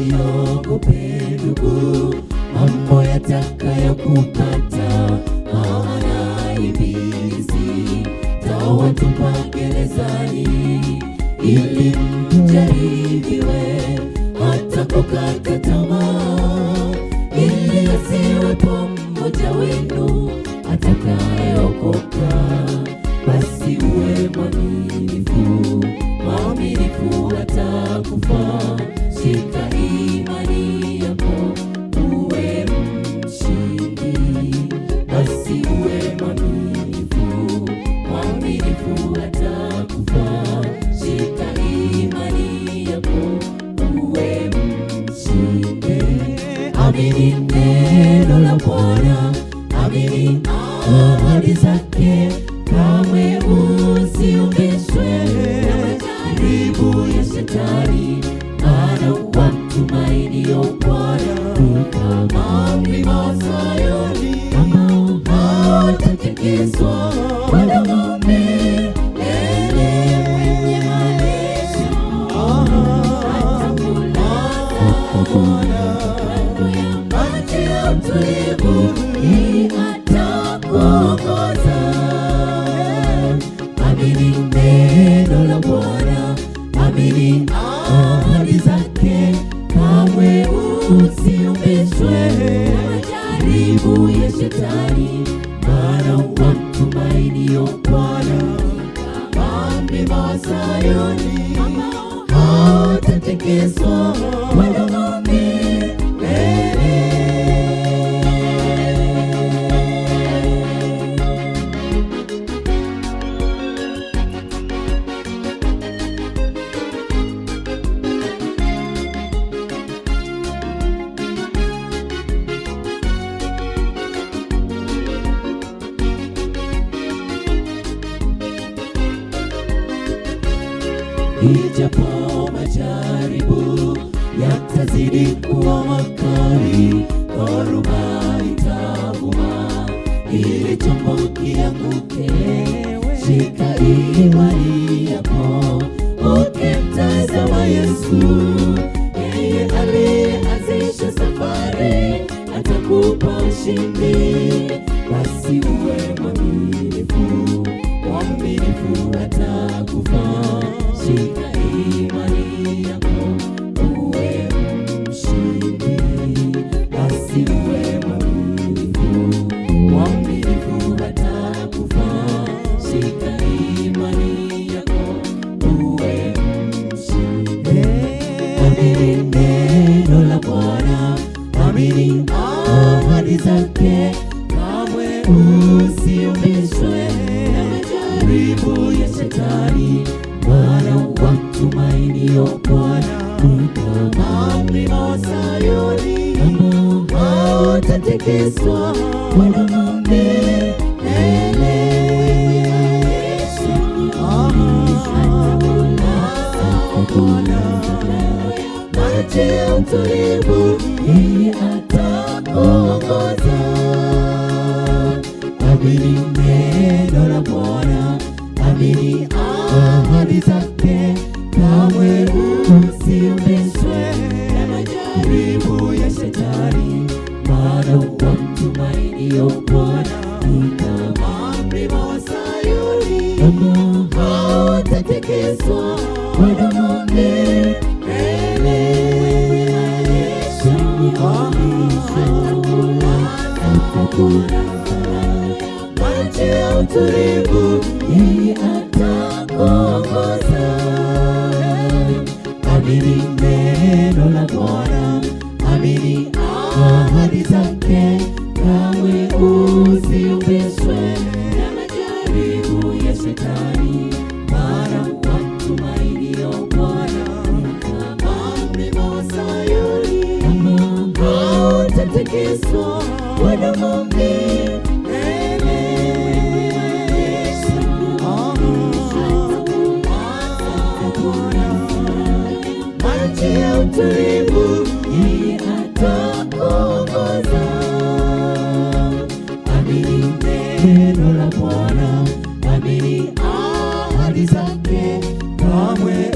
Usiogope ndugu, mambo yatakayokupata, maana ibilisi tawatupa gerezani, ili mjaribiwe hata kukata tamaa, ili asiwepo mmoja wenu atakayeokoka. Basi uwe mwaminifu, mwaminifu atakufaa. Shika imani yako uwe mshindi. Basi uwe mwaminifu, mwaminifu atakufaa. Shika imani yako uwe mshindi. Amini neno la Bwana, amini ahadi zake, kamwe usiumbishwe na majaribu ya Shetani, maana wamtumainio Bwana ni kama mlima Sayuni ambao hautatikiswa, wala milele wenye malisho. Atakulaza Bwana kando ya maji ya utulivu, atakuongoza. Amini neno la Bwana, amini ahadi zake, kamwe usiumbishwe na majaribu ya Shetani, maana wamtumainio Bwana kama mlima wa Sayuni ambao hautatikiswa, wala milele. Ijapo majaribu yatazidi kuwa makali, dhoruba itavuma ili chombo kianguke. Shika imani yako ukimtazama Yesu, yeye aliyeanzisha safari atakupa ushindi. Basi uwe mwaminifu, mwaminifu atakufaa. Shika imani yako uwe mshindi. Basi uwe mwaminifu, mwaminifu atakufaa. Shika imani yako uwe mshindi. Amini neno la Bwana, amini ahadi zake, kamwe usiumbishwe na majaribu ya Shetani, maana wamtumainio Bwana ni kama mlima wa Sayuni ambao hautatikiswa, wala milele. Maji ya utulivu, yeye atakuongoza. Amini neno la Bwana, amini ahadi zake, kamwe usiumbishwe na majaribu ya Shetani, maana wamtumainio Bwana ni kama mlima wa Sayuni ambao hautatikiswa, wala milele. Maji ya utulivu, yeye atakuongoza. Amini neno la Bwana, amini ahadi zake, kamwe usiumbishwe na majaribu ya Shetani, maana wamtumainio Bwana ni kama mlima wa Sayuni ambao hautatikiswa, wala milele. Maji ya utulivu, yeye atakuongoza. Amini neno la Bwana, amini ahadi zake, kamwe